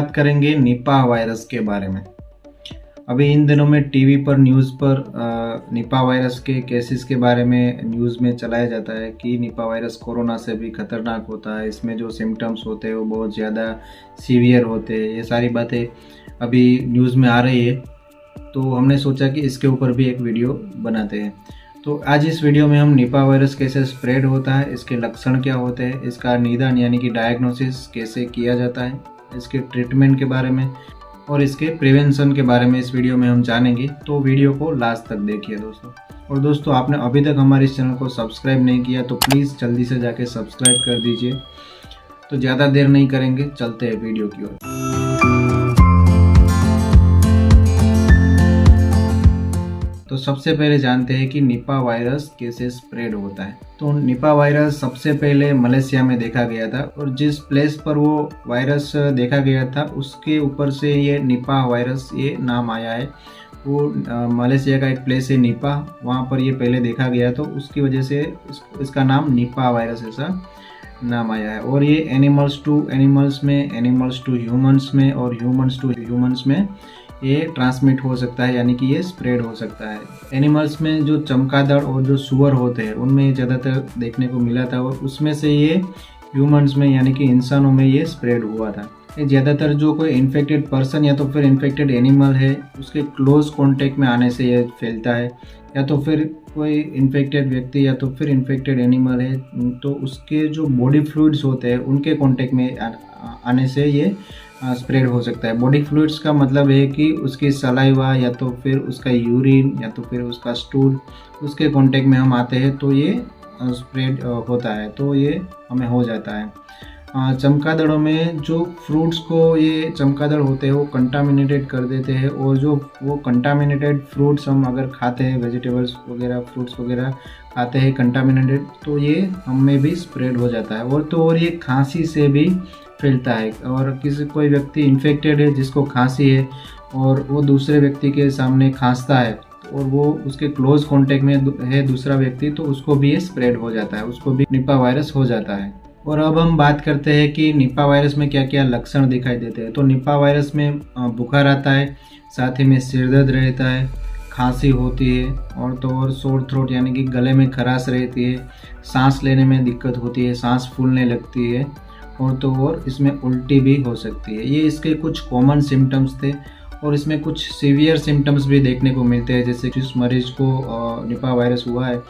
बात करेंगे Nipah virus के बारे में। अभी इन दिनों में टीवी पर न्यूज़ पर निपा वायरस के केसेस के बारे में न्यूज़ में चलाया जाता है कि निपा वायरस कोरोना से भी खतरनाक होता है, इसमें जो सिम्टम्स होते हैं वो बहुत ज़्यादा सीवियर होते हैं। ये सारी बातें अभी न्यूज़ में आ रही है, तो हमने सोचा कि इसके ऊपर भी एक वीडियो बनाते हैं। तो आज इस वीडियो में हम निपा वायरस कैसे स्प्रेड होता है, इसके लक्षण क्या होते हैं, इसका निदान यानी कि डायग्नोसिस कैसे किया जाता है, इसके ट्रीटमेंट के बारे में और इसके प्रिवेंशन के बारे में इस वीडियो में हम जानेंगे। तो वीडियो को लास्ट तक देखिए दोस्तों। और दोस्तों, आपने अभी तक हमारे इस चैनल को सब्सक्राइब नहीं किया तो प्लीज़ जल्दी से जाके सब्सक्राइब कर दीजिए। तो ज़्यादा देर नहीं करेंगे, चलते हैं वीडियो की ओर। तो सबसे पहले जानते हैं कि निपा वायरस कैसे स्प्रेड होता है। तो निपा वायरस सबसे पहले मलेशिया में देखा गया था और जिस प्लेस पर वो वायरस देखा गया था उसके ऊपर से ये निपा वायरस ये नाम आया है। वो मलेशिया का एक प्लेस है निपा, वहाँ पर ये पहले देखा गया तो उसकी वजह से इसका नाम निपा वायरस ऐसा नाम आया है। और ये एनिमल्स टू एनिमल्स में, एनिमल्स टू ह्यूमंस में और ह्यूमंस टू ह्यूमंस में ये ट्रांसमिट हो सकता है, यानी कि ये स्प्रेड हो सकता है। एनिमल्स में जो चमगादड़ और जो सुअर होते हैं उनमें ज़्यादातर देखने को मिला था और उसमें से ये ह्यूमंस में यानी कि इंसानों में ये स्प्रेड हुआ था। ये ज़्यादातर जो कोई इन्फेक्टेड पर्सन या तो फिर इन्फेक्टेड एनिमल है उसके क्लोज कॉन्टेक्ट में आने से ये फैलता है, या तो फिर कोई इन्फेक्टेड व्यक्ति या तो फिर इन्फेक्टेड एनिमल है तो उसके जो बॉडी फ्लूइड्स होते हैं उनके कॉन्टेक्ट में आने से ये स्प्रेड हो सकता है। बॉडी फ्लूइड्स का मतलब है कि उसकी सलाइवा या तो फिर उसका यूरिन या तो फिर उसका स्टूल उसके कांटेक्ट में हम आते हैं तो ये स्प्रेड होता है, तो ये हमें हो जाता है। चमगादड़ों में जो फ्रूट्स को ये चमगादड़ होते हैं वो कंटामिनेटेड कर देते हैं और जो वो कंटामिनेटेड फ्रूट्स हम अगर खाते हैं, वेजिटेबल्स वगैरह फ्रूट्स वगैरह खाते हैं कंटामिनेटेड, तो ये हम में भी स्प्रेड हो जाता है। और ये खांसी से भी फैलता है। और कोई व्यक्ति इन्फेक्टेड है जिसको खांसी है और वो दूसरे व्यक्ति के सामने खांसता है और वो उसके क्लोज कांटेक्ट में है दूसरा व्यक्ति, तो उसको भी ये स्प्रेड हो जाता है, उसको भी निपा वायरस हो जाता है। और अब हम बात करते हैं कि निपा वायरस में क्या क्या लक्षण दिखाई देते हैं। तो निपा वायरस में बुखार आता है, साथ ही में सिरदर्द रहता है, खांसी होती है और सोर थ्रोट यानी कि गले में खराश रहती है, सांस लेने में दिक्कत होती है, सांस फूलने लगती है और इसमें उल्टी भी हो सकती है। ये इसके कुछ कॉमन सिम्टम्स थे और इसमें कुछ सीवियर सिम्टम्स भी देखने को मिलते हैं। जैसे जिस मरीज को निपा वायरस हुआ है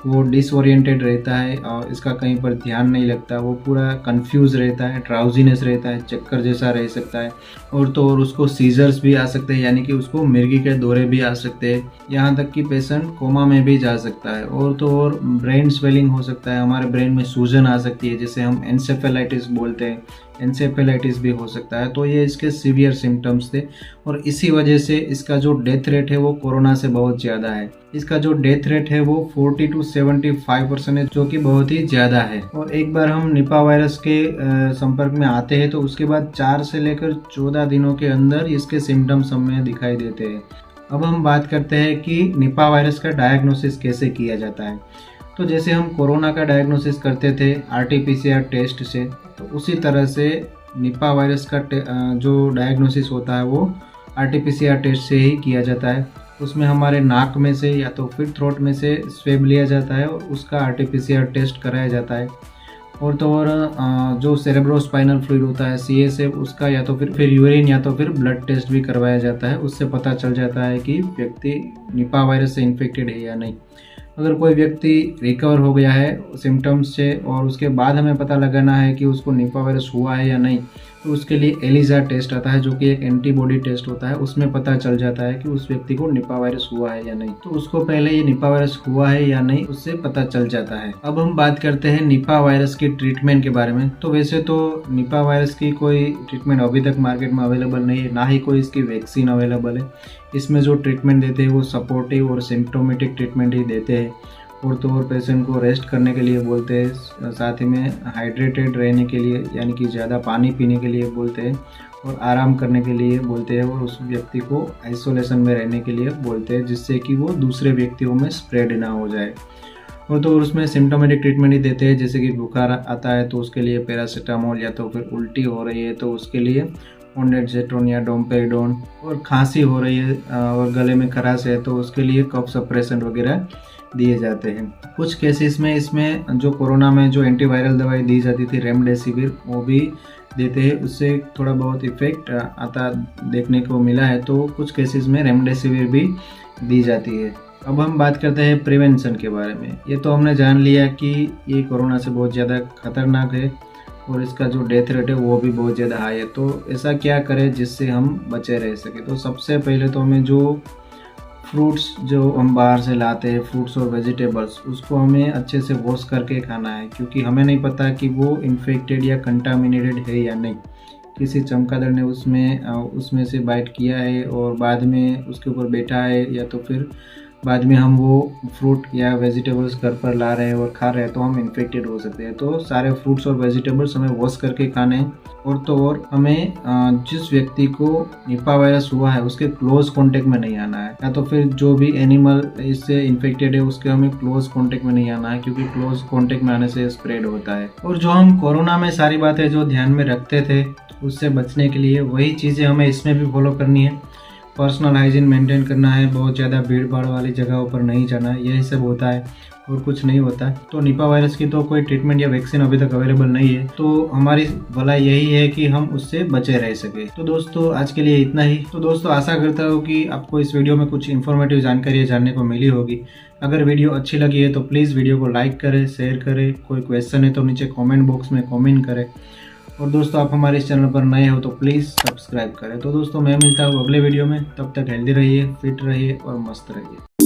वो डिसओरिएंटेड रहता है और इसका कहीं पर ध्यान नहीं लगता, वो पूरा कंफ्यूज रहता है, ड्राउजीनेस रहता है, चक्कर जैसा रह सकता है और उसको सीजर्स भी आ सकते हैं, यानी कि उसको मिर्गी के दौरे भी आ सकते हैं, यहाँ तक कि पेशेंट कोमा में भी जा सकता है। और ब्रेन स्वेलिंग हो सकता है, हमारे ब्रेन में सूजन आ सकती है जिसे हम एन्सेफेलाइटिस बोलते हैं, एन्सेफेलाइटिस भी हो सकता है। तो ये इसके सीवियर सिम्टम्स थे और इसी वजह से इसका जो डेथ रेट है वो कोरोना से बहुत ज़्यादा है। इसका जो डेथ रेट है वो 40 to 75% है, जो कि बहुत ही ज़्यादा है। और एक बार हम निपा वायरस के संपर्क में आते हैं तो उसके बाद 4 से लेकर 14 दिनों के अंदर इसके सिम्टम्स हमें दिखाई देते हैं। अब हम बात करते हैं कि निपा वायरस का डायग्नोसिस कैसे किया जाता है। तो जैसे हम कोरोना का डायग्नोसिस करते थे RT-PCR टेस्ट से, तो उसी तरह से निपा वायरस का जो डायग्नोसिस होता है वो RT-PCR टेस्ट से ही किया जाता है। उसमें हमारे नाक में से या तो फिर थ्रोट में से स्वेब लिया जाता है और उसका RT-PCR टेस्ट कराया जाता है। और जो सेरेब्रोस्पाइनल फ्लूइड होता है CSF, उसका या तो फिर यूरिन या तो फिर ब्लड टेस्ट भी करवाया जाता है। उससे पता चल जाता है कि व्यक्ति निपा वायरस से इन्फेक्टेड है या नहीं। अगर कोई व्यक्ति रिकवर हो गया है सिम्टम्स से और उसके बाद हमें पता लगाना है कि उसको निपा वायरस हुआ है या नहीं, तो उसके लिए एलिजा टेस्ट आता है जो कि एक एंटीबॉडी टेस्ट होता है। उसमें पता चल जाता है कि उस व्यक्ति को निपा वायरस हुआ है या नहीं। तो उसको पहले ये निपा वायरस हुआ है या नहीं उससे पता चल जाता है। अब हम बात करते हैं निपा वायरस की ट्रीटमेंट के बारे में। तो वैसे तो निपा वायरस की कोई ट्रीटमेंट अभी तक मार्केट में अवेलेबल नहीं है, ना ही कोई इसकी वैक्सीन अवेलेबल है। इसमें जो ट्रीटमेंट देते हैं वो सपोर्टिव और सिम्प्टोमेटिक ट्रीटमेंट ही देते हैं और पेशेंट को रेस्ट करने के लिए बोलते हैं, साथ ही में हाइड्रेटेड रहने के लिए यानी कि ज़्यादा पानी पीने के लिए बोलते हैं और आराम करने के लिए बोलते हैं और उस व्यक्ति को आइसोलेशन में रहने के लिए बोलते हैं, जिससे कि वो दूसरे व्यक्तियों में स्प्रेड ना हो जाए। और उसमें सिम्टोमेटिक ट्रीटमेंट ही देते हैं, जैसे कि बुखार आता है तो उसके लिए पैरासीटामोल, या तो फिर उल्टी हो रही है तो उसके लिए ओंडेट्रोजिन या डोमपेरिडोन, और खांसी हो रही है और गले में खराश है तो उसके लिए कफ सप्रेसेंट वगैरह दिए जाते हैं। कुछ केसेस में इसमें जो कोरोना में जो एंटीवायरल दवाई दी जाती थी रेमडेसिविर, वो भी देते हैं, उससे थोड़ा बहुत इफेक्ट आता देखने को मिला है। तो कुछ केसेस में रेमडेसिविर भी दी जाती है। अब हम बात करते हैं प्रिवेंशन के बारे में। ये तो हमने जान लिया कि ये कोरोना से बहुत ज़्यादा खतरनाक है और इसका जो डेथ रेट है वो भी बहुत ज़्यादा हाई है। तो ऐसा क्या करें जिससे हम बचे रह सके? तो सबसे पहले तो हमें जो फ्रूट्स जो हम बाहर से लाते हैं, फ्रूट्स और वेजिटेबल्स, उसको हमें अच्छे से वॉश करके खाना है, क्योंकि हमें नहीं पता कि वो इन्फेक्टेड या कंटामिनेटेड है या नहीं। किसी चमगादड़ ने उसमें से बाइट किया है और बाद में उसके ऊपर बैठा है, या तो फिर बाद में हम वो फ्रूट या वेजिटेबल्स घर पर ला रहे हैं और खा रहे हैं तो हम इन्फेक्टेड हो सकते हैं। तो सारे फ्रूट्स और वेजिटेबल्स हमें वॉश करके खाने हैं। और तो और हमें जिस व्यक्ति को निपा वायरस हुआ है उसके क्लोज कांटेक्ट में नहीं आना है, या तो फिर जो भी एनिमल इससे इन्फेक्टेड है उसके हमें क्लोज कांटेक्ट में नहीं आना है, क्योंकि क्लोज कांटेक्ट में आने से स्प्रेड होता है। और जो हम कोरोना में सारी बातें जो ध्यान में रखते थे उससे बचने के लिए वही चीज़ें हमें इसमें भी फॉलो करनी है। पर्सनल हाइजीन मेंटेन करना है, बहुत ज़्यादा भीड़ भाड़ वाली जगहों पर नहीं जाना है, यही सब होता है और कुछ नहीं होता है। तो निपा वायरस की तो कोई ट्रीटमेंट या वैक्सीन अभी तक अवेलेबल नहीं है, तो हमारी भलाई यही है कि हम उससे बचे रह सके। तो दोस्तों आज के लिए इतना ही। तो दोस्तों आशा करता हूँ कि आपको इस वीडियो में कुछ इन्फॉर्मेटिव जानकारी जानने को मिली होगी। अगर वीडियो अच्छी लगी है तो प्लीज़ वीडियो को लाइक करें, शेयर करें। कोई क्वेश्चन है तो नीचे कॉमेंट बॉक्स में कॉमेंट करें। और दोस्तों आप हमारे इस चैनल पर नए हो तो प्लीज़ सब्सक्राइब करें। तो दोस्तों मैं मिलता हूँ अगले वीडियो में, तब तक हेल्दी रहिए, फिट रहिए और मस्त रहिए।